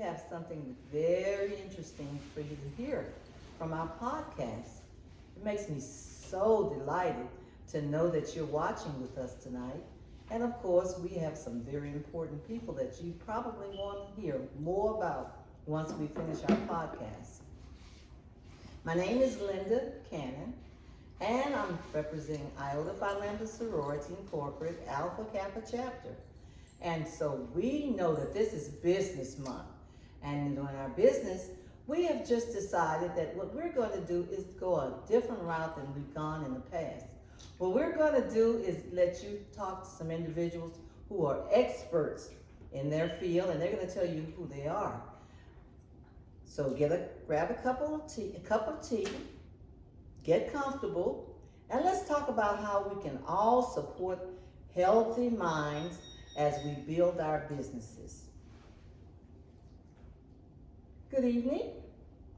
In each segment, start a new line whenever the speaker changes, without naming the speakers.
have something very interesting for you to hear from our podcast. It makes me so delighted to know that you're watching with us tonight. And of course, we have some very important people that you probably want to hear more about once we finish our podcast. My name is Linda Cannon, and I'm representing Iota Phi Lambda Sorority Incorporated Alpha Kappa Chapter. And so we know that this is business month. And in our business, we have just decided that what we're going to do is go a different route than we've gone in the past. What we're going to do is let you talk to some individuals who are experts in their field, and they're going to tell you who they are. So grab a cup of tea, get comfortable, and let's talk about how we can all support healthy minds as we build our businesses. Good evening.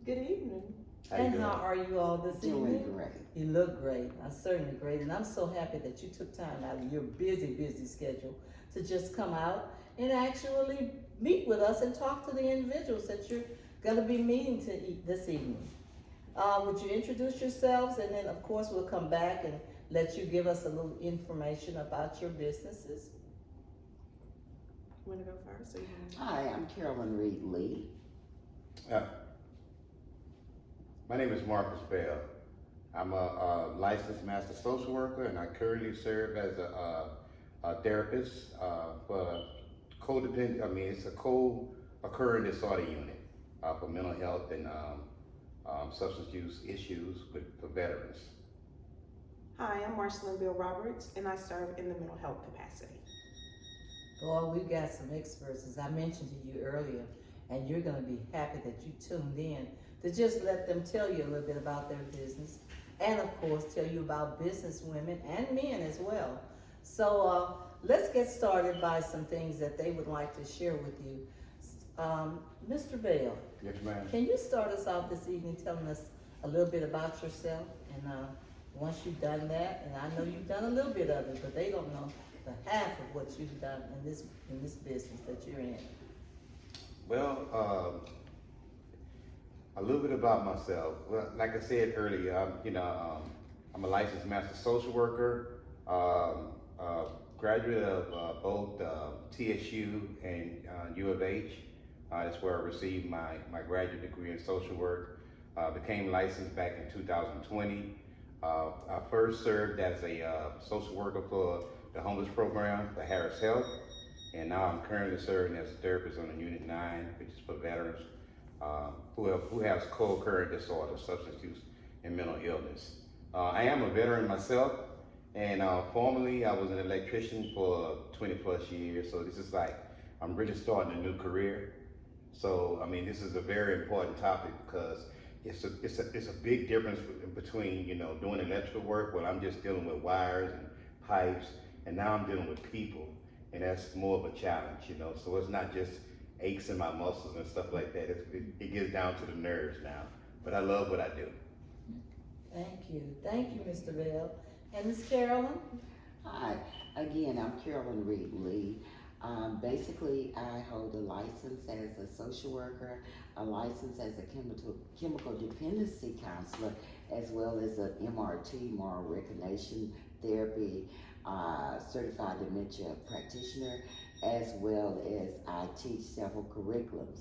Good evening.
How are you all this evening?
Doing great.
You look great. I'm certainly great. And I'm so happy that you took time out of your busy schedule to just come out and actually meet with us and talk to the individuals that you're going to be meeting this evening. Would you introduce yourselves? And then, of course, we'll come back and let you give us a little information about your businesses.
You want to go first? Or you wanna...
Hi, I'm Carolyn Reed Lee.
My name is Marcus Bell. I'm a licensed master social worker, and I currently serve as a therapist for codependent. It's a co-occurring disorder unit for mental health and substance use issues for veterans.
Hi, I'm Marcelyn Bill Roberts, and I serve in the mental health capacity.
Boy, we've got some experts, as I mentioned to you earlier, and you're going to be happy that you tuned in to just let them tell you a little bit about their business, and of course tell you about business women and men as well. So let's get started by some things that they would like to share with you. Mr. Bell,
Yes, ma'am.
can you start us off this evening telling us a little bit about yourself? And once you've done that, and I know you've done a little bit of it, but they don't know the half of what you've done in this business that you're in.
Well, a little bit about myself. Well, like I said earlier, I'm a licensed master social worker, graduate of both TSU and U of H. That's where I received my graduate degree in social work. Became licensed back in 2020. I first served as a social worker for the homeless program for Harris Health, and now I'm currently serving as a therapist on Unit 9, which is for veterans who has co-occurring disorders, substance use, and mental illness. I am a veteran myself, and formerly I was an electrician for 20 plus years, so this is like, I'm really starting a new career. So, this is a very important topic because it's a big difference between, doing electrical work where I'm just dealing with wires and pipes, and now I'm dealing with people, and that's more of a challenge, so it's not just aches in my muscles and stuff like that. It gets down to the nerves now, but I love what I do.
Thank you, Mr. Bell. And Ms. Carolyn?
Hi, again, I'm Carolyn Reed Lee. Basically, I hold a license as a social worker, a license as a chemical dependency counselor, as well as an MRT, moral recognition therapy, certified dementia practitioner, as well as I teach several curriculums.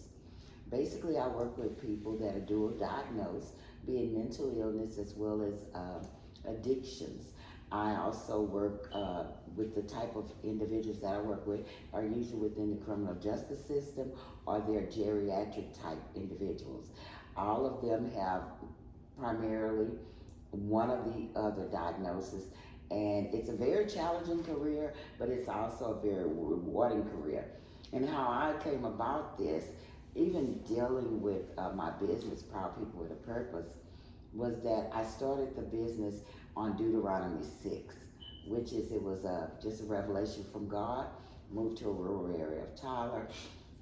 Basically, I work with people that are dual diagnosed, being mental illness as well as addictions. I also work with the type of individuals that I work with are usually within the criminal justice system, or they're geriatric type individuals. All of them have primarily one of the other diagnoses, and it's a very challenging career, but it's also a very rewarding career. And how I came about this, even dealing with my business, Proud People with a Purpose, was that I started the business on Deuteronomy 6, which is, it was just a revelation from God. Moved to a rural area of Tyler,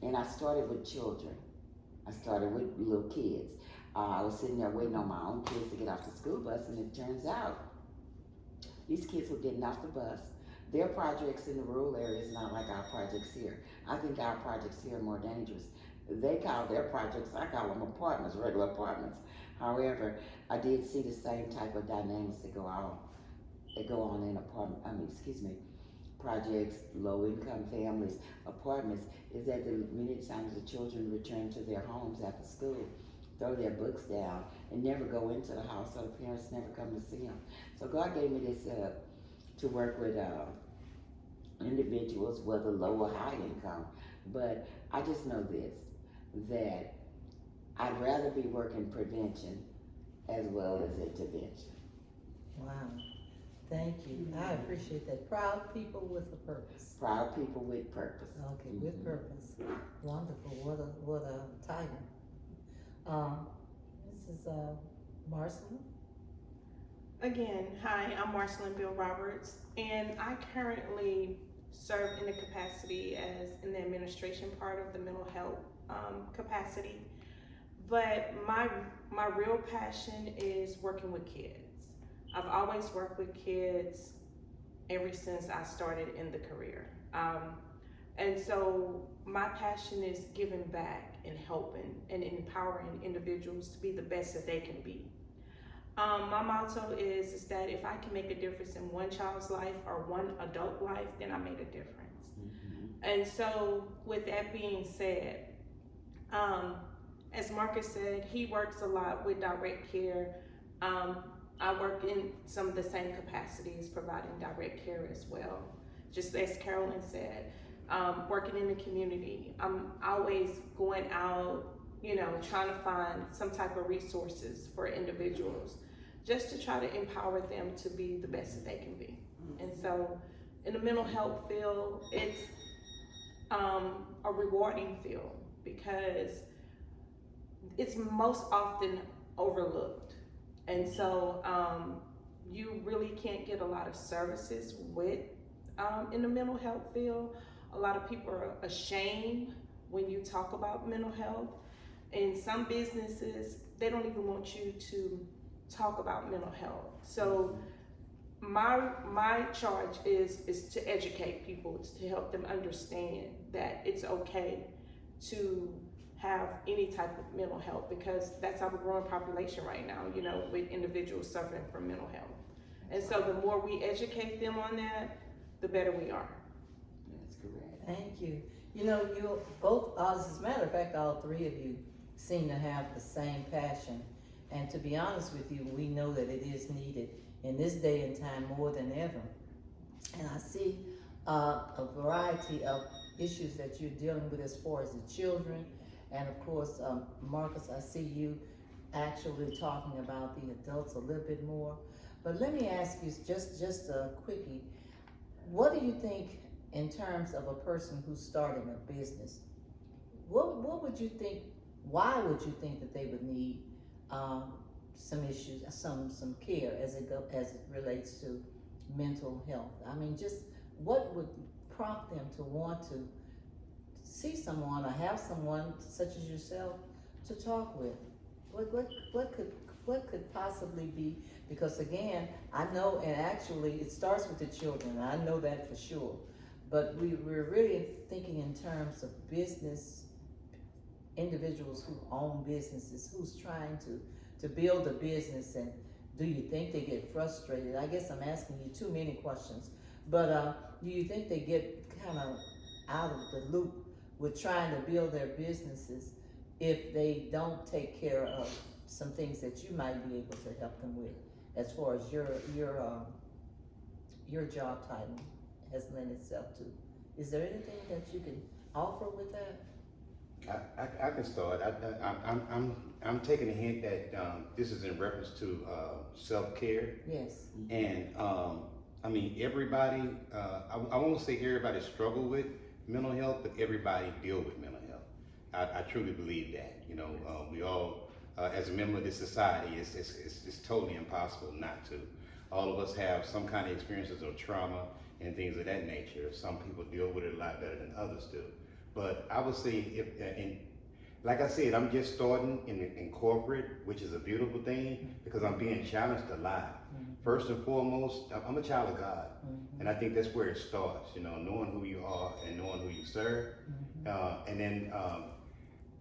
and I started with children. I started with little kids. I was sitting there waiting on my own kids to get off the school bus, and it turns out these kids were getting off the bus. Their projects in the rural area is not like our projects here. I think our projects here are more dangerous They call their projects, I call them apartments, regular apartments. However, I did see the same type of dynamics that go on in projects, low income families, apartments, is that many times the children return to their homes after school, throw their books down, and never go into the house, so the parents never come to see them. So God gave me this to work with individuals, whether low or high income. But I just know this, that I'd rather be working prevention as well as intervention.
Wow. Thank you. I appreciate that. Proud people with a purpose.
Proud people with purpose.
Okay, with purpose. Wonderful. What a title. Mrs. Marcella?
Again, hi, I'm Marceline Bill Roberts, and I currently serve in the capacity as in the administration part of the mental health capacity. But my real passion is working with kids. I've always worked with kids ever since I started in the career. And so my passion is giving back and helping and empowering individuals to be the best that they can be. My motto is that if I can make a difference in one child's life or one adult life, then I made a difference. And so with that being said, as Marcus said, he works a lot with direct care. I work in some of the same capacities, providing direct care as well. Just as Carolyn said, working in the community, I'm always going out, trying to find some type of resources for individuals, just to try to empower them to be the best that they can be. And so in the mental health field, it's a rewarding field because it's most often overlooked. And so you really can't get a lot of services in the mental health field. A lot of people are ashamed when you talk about mental health. In some businesses, they don't even want you to talk about mental health. So my charge is to educate people, to help them understand that it's okay to have any type of mental health, because that's our growing population right now, with individuals suffering from mental health. And so the more we educate them on that, the better we are.
That's correct.
Thank you. You both, as a matter of fact, all three of you seem to have the same passion. And to be honest with you, we know that it is needed in this day and time more than ever. And I see a variety of issues that you're dealing with as far as the children. And of course, Marcus, I see you actually talking about the adults a little bit more. But let me ask you just a quickie. What do you think in terms of a person who's starting a business? What would you think, why would you think that they would need some issues, some care as it relates to mental health? I mean, just what would prompt them to want to see someone or have someone such as yourself to talk with? What could possibly be? Because again, I know, and actually it starts with the children. I know that for sure. But we're really thinking in terms of business, individuals who own businesses, who's trying to build a business. And do you think they get frustrated? I guess I'm asking you too many questions. But do you think they get kind of out of the loop with trying to build their businesses if they don't take care of some things that you might be able to help them with, as far as your job title has lent itself to? Is there anything that you can offer with that?
I can start. I'm taking a hint that this is in reference to self-care.
Yes.
And I mean, everybody, I won't say everybody struggle with mental health, but everybody deal with mental health. I truly believe that. We all, as a member of this society, it's totally impossible not to. All of us have some kind of experiences of trauma and things of that nature. Some people deal with it a lot better than others do. But I would say, like I said, I'm just starting in corporate, which is a beautiful thing because I'm being challenged a lot. First and foremost, I'm a child of God. And I think that's where it starts, knowing who you are and knowing who you serve. And then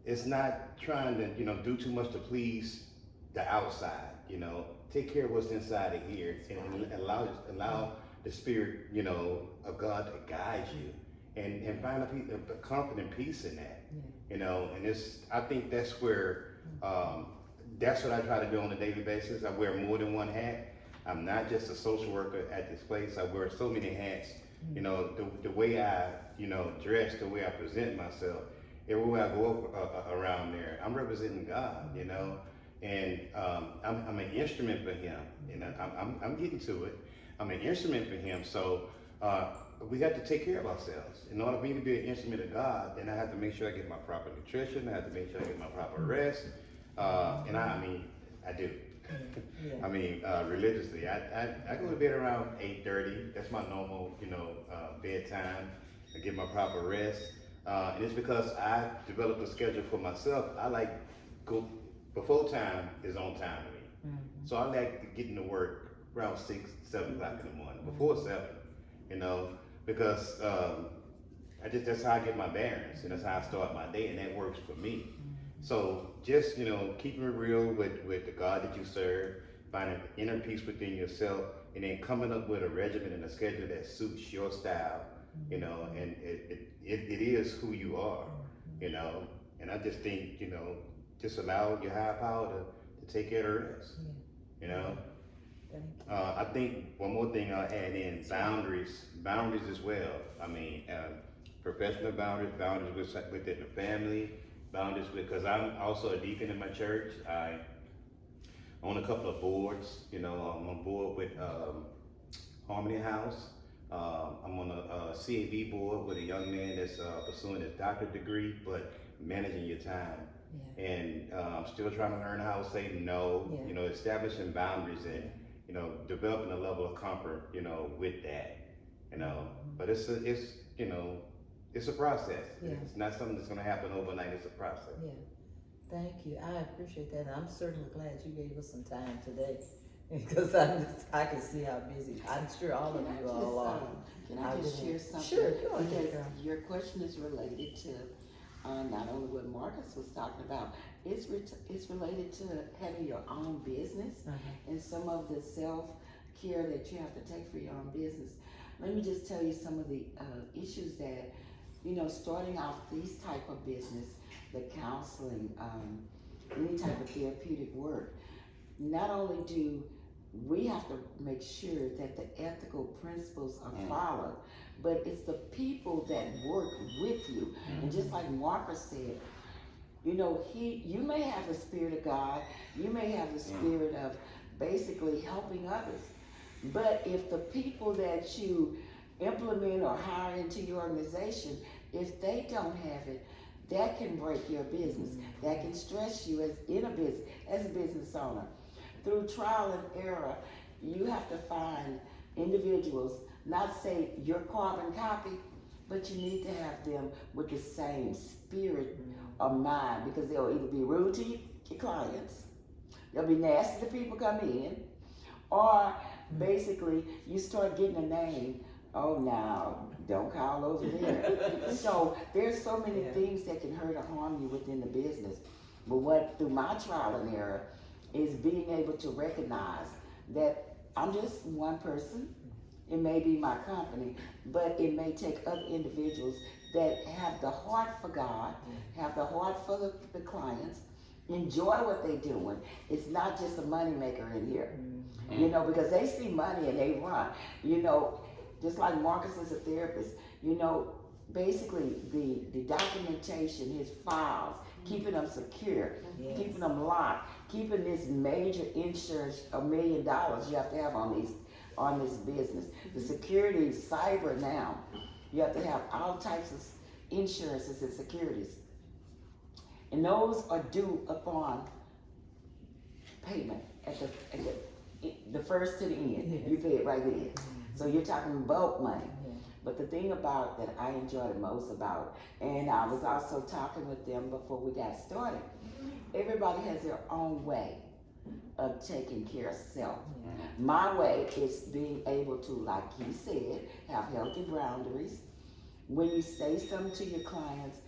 it's not trying to, do too much to please the outside, take care of what's inside of here and allow the spirit, of God to guide you and find a comfort and peace in that, and I think that's where, that's what I try to do on a daily basis. I wear more than one hat. I'm not just a social worker at this place. I wear so many hats. The way I, dress, the way I present myself, everywhere I go around there, I'm representing God, and I'm an instrument for Him. I'm getting to it. I'm an instrument for Him. So we have to take care of ourselves. In order for me to be an instrument of God, then I have to make sure I get my proper nutrition. I have to make sure I get my proper rest. And I do. Religiously, I go to bed around 8:30. That's my normal, bedtime. I get my proper rest, and it's because I developed a schedule for myself. I like go before time is on time to me, so I like getting to work around 6, 7 o'clock in the morning, before 7, because that's how I get my bearings, and that's how I start my day, and that works for me. So just, keeping it real with the God that you serve, finding inner peace within yourself, and then coming up with a regimen and a schedule that suits your style, and it is who you are, and I just think, just allow your higher power to take care of the rest, I think one more thing I'll add in, boundaries as well. Professional boundaries within the family, boundaries because I'm also a deacon in my church. I own a couple of boards. I'm on board with Harmony House. I'm on a CAB board with a young man that's pursuing his doctorate degree, but managing your time. Yeah. And I'm still trying to learn how to say no. Yeah. Establishing boundaries and developing a level of comfort. With that. But it's a process. Yeah. It's not something that's going to happen overnight. It's a process.
Yeah. Thank you. I appreciate that. And I'm certainly glad you gave us some time today because I can see how busy. I'm sure all of you all are.
Can I just share something?
Sure, go ahead.
Because your question is related to not only what Marcus was talking about, it's related to having your own business and some of the self-care that you have to take for your own business. Let me just tell you some of the issues that, starting off these type of business, the counseling, any type of therapeutic work, not only do we have to make sure that the ethical principles are followed, but it's the people that work with you. And just like Marcus said, you may have the Spirit of God, you may have the spirit of basically helping others, but if the people that you implement or hire into your organization, if they don't have it, that can break your business. That can stress you as a business owner. Through trial and error, you have to find individuals, not say your carbon copy, but you need to have them with the same spirit of mind, because they'll either be rude to your clients, they'll be nasty to people come in, or basically you start getting a name. Oh, now, don't call over there. So there's so many things that can hurt or harm you within the business. But through my trial and error is being able to recognize that I'm just one person. It may be my company, but it may take other individuals that have the heart for God, have the heart for the clients, enjoy what they're doing. It's not just a money maker in here, because they see money and they run, just like Marcus is a therapist, basically the documentation, his files, keeping them secure, keeping them locked, keeping this major insurance, $1 million you have to have on this business. The security, cyber now, you have to have all types of insurances and securities. And those are due upon payment at the first to the end. You pay it right then. So you're talking bulk money. But the thing about that I enjoy the most about, and I was also talking with them before we got started, everybody has their own way of taking care of self. My way is being able to, like he said, have healthy boundaries. When you say something to your clients,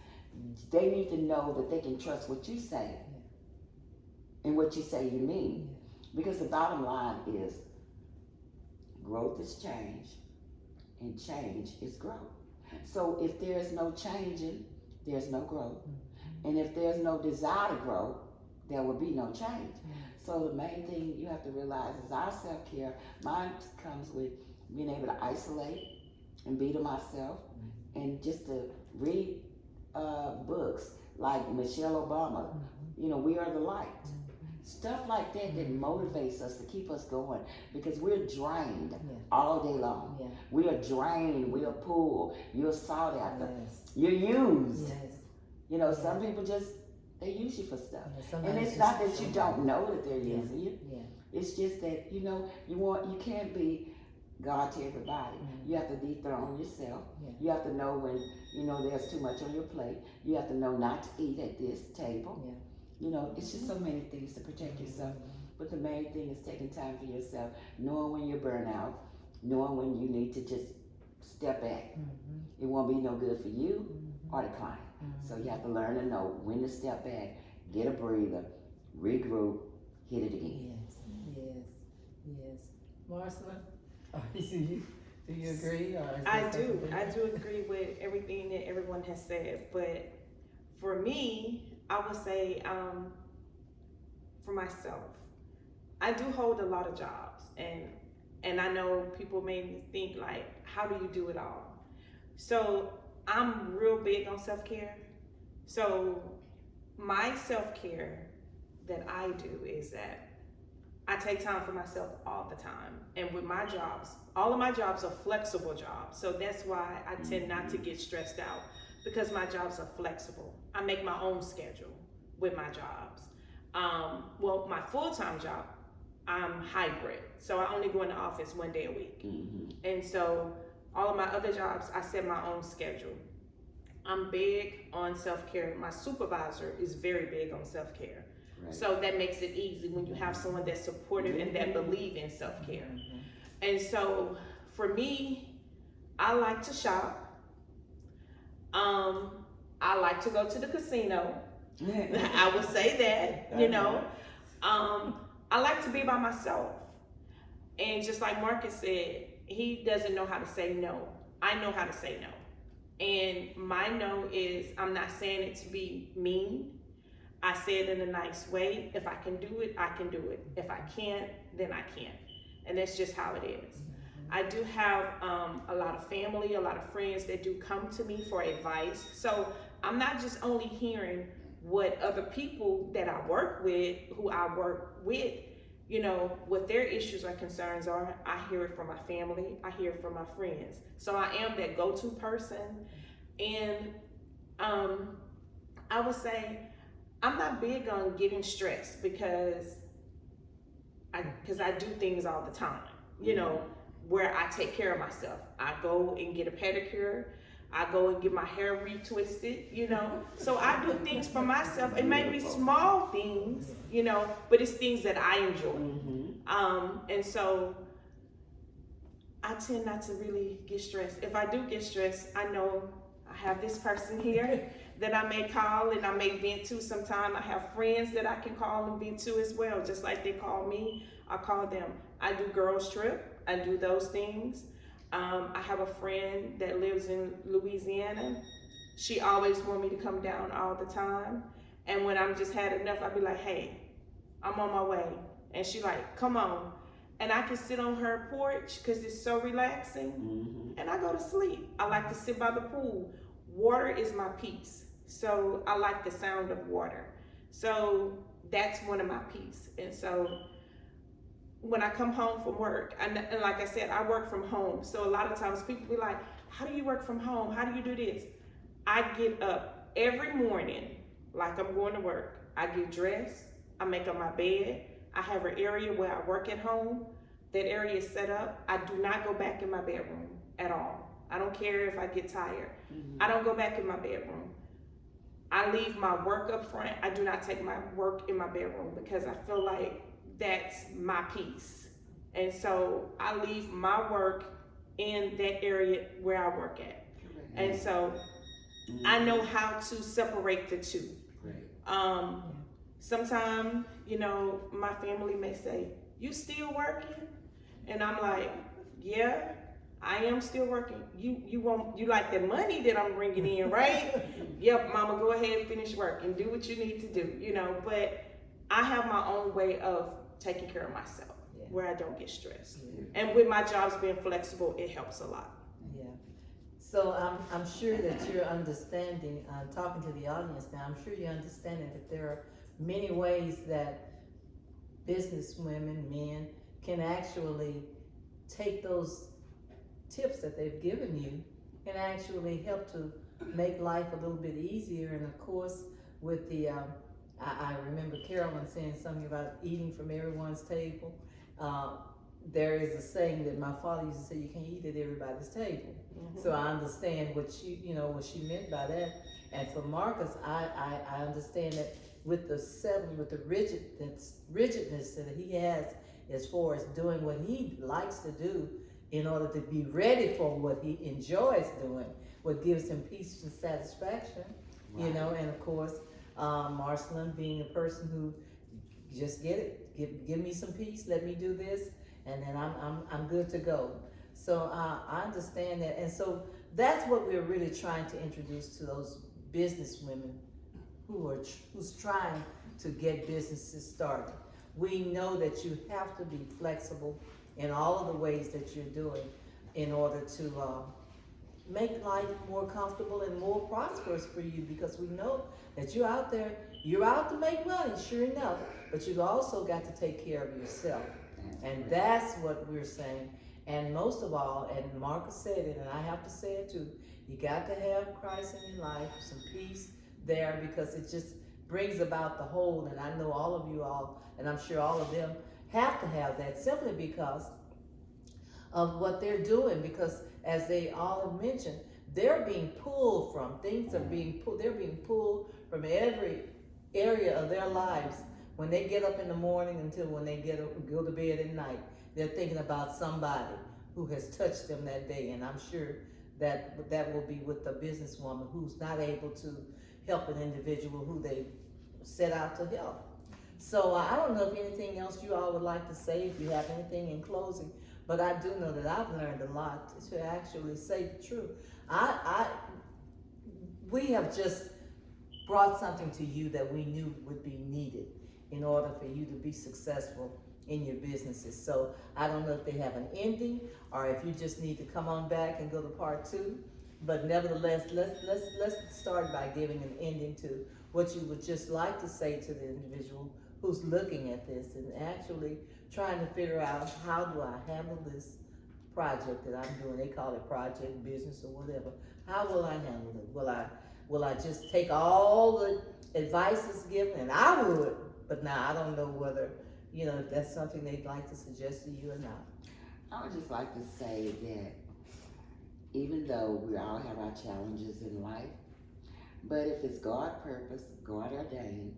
they need to know that they can trust what you say and what you say you mean. Because the bottom line is growth is change and change is growth. So if there's no changing, there's no growth. And if there's no desire to grow, there will be no change. So the main thing you have to realize is our self-care. Mine comes with being able to isolate and be to myself, and just to read books like Michelle Obama, We Are the Light. Stuff like that that motivates us to keep us going, because we're drained all day long. We are drained, we are pulled, you're sought after, you're used. Some people just, they use you for stuff. And it's not that you don't know that they're using you. It's just that, you can't be God to everybody. You have to dethrone yourself. You have to know when, there's too much on your plate. You have to know not to eat at this table. It's just so many things to protect yourself. But the main thing is taking time for yourself, knowing when you're burnt out, knowing when you need to just step back. It won't be no good for you or the client. So you have to learn to know when to step back, get a breather, regroup, hit it again.
Yes. Marcella, do you agree? Or is
I do agree with everything that everyone has said, but for me, I would say, for myself, I do hold a lot of jobs, and I know people may think like, how do you do it all? So I'm real big on self-care. So my self-care that I do is that I take time for myself all the time. And with my jobs, all of my jobs are flexible jobs. So that's why I tend not to get stressed out, because my jobs are flexible. I make my own schedule with my jobs. Well, my full-time job, I'm hybrid. So I only go in the office 1 day a week. And so all of my other jobs, I set my own schedule. I'm big on self-care. My supervisor is very big on self-care. Right. So that makes it easy when you have someone that's supportive and that believe in self-care. And so for me, I like to shop. I like to go to the casino. I would say that, I like to be by myself. And just like Marcus said, he doesn't know how to say no. I know how to say no. And my no is, I'm not saying it to be mean. I say it in a nice way. If I can do it, I can do it. If I can't, then I can't. And that's just how it is. I do have a lot of family, a lot of friends that do come to me for advice. So I'm not just only hearing what other people that I work with, who I work with, what their issues or concerns are. I hear it from my family. I hear it from my friends. So I am that go-to person. And I would say I'm not big on getting stressed because I do things all the time, where I take care of myself. I go and get a pedicure. I go and get my hair retwisted, So I do things for myself. It may be small things, but it's things that I enjoy. And so I tend not to really get stressed. If I do get stressed, I know I have this person here that I may call and I may vent to sometime. I have friends that I can call and vent to as well. Just like they call me, I call them. I do girls trip. I do those things. I have a friend that lives in Louisiana. She always wants me to come down all the time. And when I'm just had enough, I'll be like, hey, I'm on my way. And she like, come on. And I can sit on her porch because it's so relaxing. And I go to sleep. I like to sit by the pool. Water is my peace. So I like the sound of water. So that's one of my peace. And so when I come home from work, and like I said, I work from home. So a lot of times people be like, how do you work from home? How do you do this? I get up every morning like I'm going to work. I get dressed. I make up my bed. I have an area where I work at home. That area is set up. I do not go back in my bedroom at all. I don't care if I get tired. I don't go back in my bedroom. I leave my work up front. I do not take my work in my bedroom because I feel like that's my peace. And so I leave my work in that area where I work at. And so I know how to separate the two.
Right.
Sometimes, my family may say, "You still working?" And I'm like, "Yeah, I am still working. You like the money that I'm bringing in, right?" "Yep, mama, go ahead, finish work and do what you need to do." But I have my own way of taking care of myself, where I don't get stressed. And with my jobs being flexible, it helps a lot.
Yeah. So I'm sure that you're understanding, talking to the audience now, I'm sure you're understanding that there are many ways that business women, men, can actually take those tips that they've given you and actually help to make life a little bit easier. And of course, with the, I remember Carolyn saying something about eating from everyone's table. There is a saying that my father used to say, "You can't eat at everybody's table." So I understand what what she meant by that. And for Marcus, I understand that with the rigidness that he has as far as doing what he likes to do in order to be ready for what he enjoys doing, what gives him peace and satisfaction,
Right.
and of course, Marceline being a person who just get it, give me some peace, let me do this, and then I'm good to go. So I understand that, and so that's what we're really trying to introduce to those business women who's trying to get businesses started. We know that you have to be flexible in all of the ways that you're doing in order to make life more comfortable and more prosperous for you, because we know that you're out there, you're out to make money, sure enough, but you've also got to take care of yourself. And that's what we're saying. And most of all, and Marcus said it, and I have to say it too, you got to have Christ in your life, some peace there, because it just brings about the whole. And I know all of you all, and I'm sure all of them have to have that, simply because of what they're doing, because as they all have mentioned, they're being pulled from things, they're being pulled from every area of their lives. When they get up in the morning until when they go to bed at night, they're thinking about somebody who has touched them that day. And I'm sure that will be with the businesswoman who's not able to help an individual who they set out to help. So I don't know if anything else you all would like to say, if you have anything in closing, but I do know that I've learned a lot to actually say the truth. We have just brought something to you that we knew would be needed in order for you to be successful in your businesses. So I don't know if they have an ending or if you just need to come on back and go to part 2. But nevertheless, let's start by giving an ending to what you would just like to say to the individual who's looking at this and actually trying to figure out, how do I handle this project that I'm doing? They call it project, business, or whatever. How will I handle it? Will I just take all the advice that's given? And I would, but now I don't know whether, if that's something they'd like to suggest to you or not.
I would just like to say that even though we all have our challenges in life, but if it's God purpose, God ordained,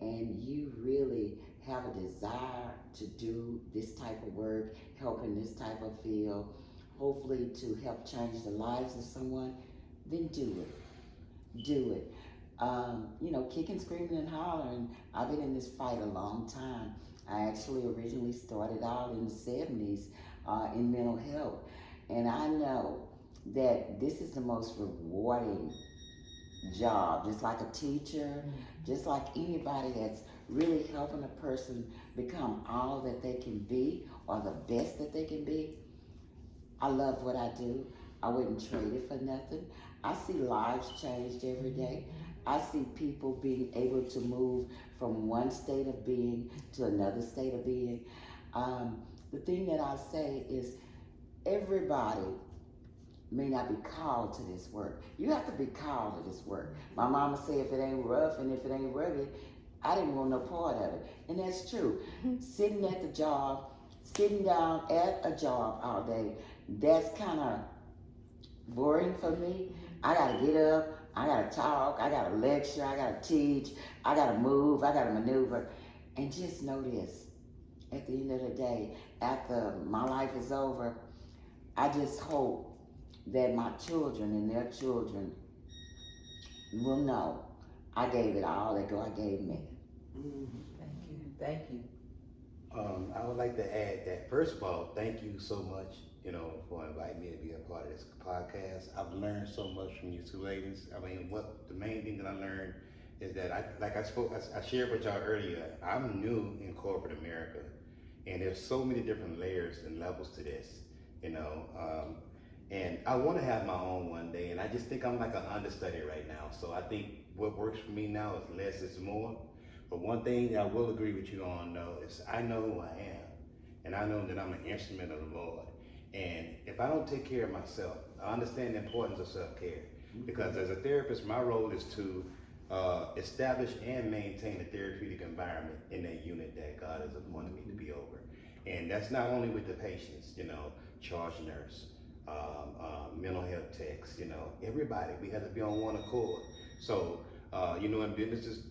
and you really have a desire to do this type of work, help in this type of field, hopefully to help change the lives of someone, then do it. Do it. Kicking, screaming, and hollering. I've been in this fight a long time. I actually originally started out in the 70s in mental health. And I know that this is the most rewarding job, just like a teacher, just like anybody that's really helping a person become all that they can be or the best that they can be. I love what I do. I wouldn't trade it for nothing. I see lives changed every day. I see people being able to move from one state of being to another state of being. The thing that I say is, everybody may not be called to this work. You have to be called to this work. My mama said, if it ain't rough and if it ain't rugged, I didn't want no part of it. And that's true. Sitting at the job, sitting down at a job all day, that's kind of boring for me. I gotta get up, I gotta talk, I gotta lecture, I gotta teach, I gotta move, I gotta maneuver. And just know this, at the end of the day, after my life is over, I just hope that my children and their children will know I gave it all that God gave me.
Thank you.
I would like to add that, first of all, thank you so much, for inviting me to be a part of this podcast. I've learned so much from you two ladies. I mean, what the main thing that I learned is that I shared with y'all earlier, I'm new in corporate America, and there's so many different layers and levels to this, and I want to have my own one day, and I just think I'm like an understudy right now. So I think what works for me now is less is more. But one thing that I will agree with you on, though, is I know who I am, and I know that I'm an instrument of the Lord. And if I don't take care of myself, I understand the importance of self-care. Because as a therapist, my role is to establish and maintain a therapeutic environment in that unit that God has appointed me to be over. And that's not only with the patients, charge nurse, mental health techs, everybody. We have to be on one accord. So, in businesses,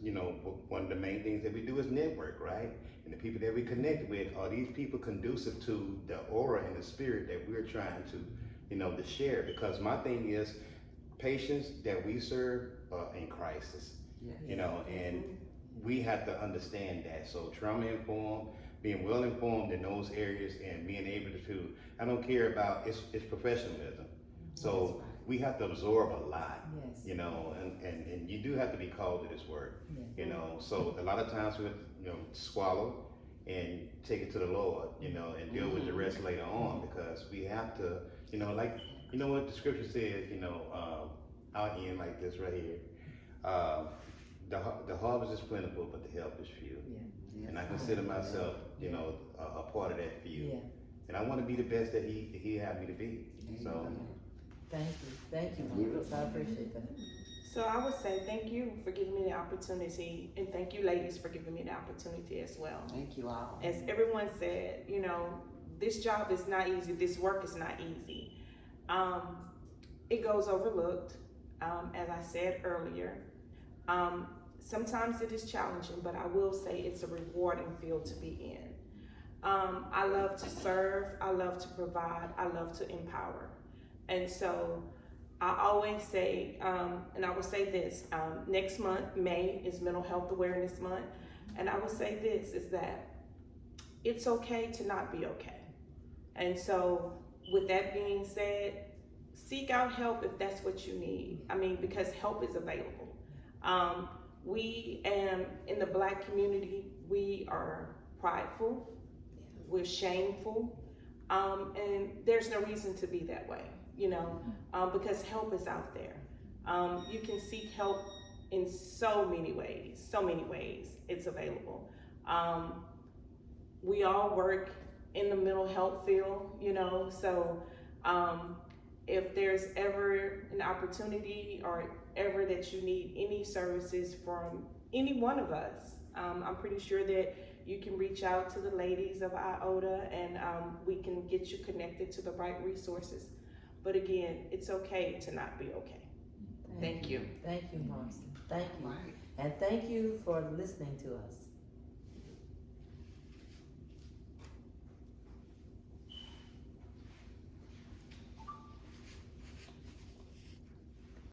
one of the main things that we do is network, right? And the people that we connect with, are these people conducive to the aura and the spirit that we're trying to, to share? Because my thing is, patients that we serve are in crisis, and we have to understand that. So trauma informed, being well informed in those areas, and being able to, I don't care about, it's professionalism. So we have to absorb a lot, and you do have to be called to this work, So a lot of times we have to, swallow and take it to the Lord, and deal with the rest later on, because we have to, what the scripture says, I'll end like this right here. The harvest is plentiful, but the help is few.
Yes.
And I consider myself, a part of that few.
Yeah.
And I want to be the best that he had me to be. So.
Thank you, Marcus. I appreciate that.
So I would say thank you for giving me the opportunity, and thank you ladies for giving me the opportunity as well.
Thank you all.
As everyone said, this job is not easy, this work is not easy. It goes overlooked, as I said earlier. Sometimes it is challenging, but I will say it's a rewarding field to be in. I love to serve, I love to provide, I love to empower. And so I always say, and I will say this, next month, May, is Mental Health Awareness Month. And I will say this, is that it's okay to not be okay. And so with that being said, seek out help if that's what you need. Because help is available. We in the Black community, we are prideful, we're shameful, and there's no reason to be that way. Because help is out there. You can seek help in so many ways it's available. We all work in the mental health field, so if there's ever an opportunity or ever that you need any services from any one of us, I'm pretty sure that you can reach out to the ladies of IOTA, and we can get you connected to the right resources. But again, it's okay to not be okay. Thank you.
Thank you, Marcy. Thank you. And thank you for listening to us.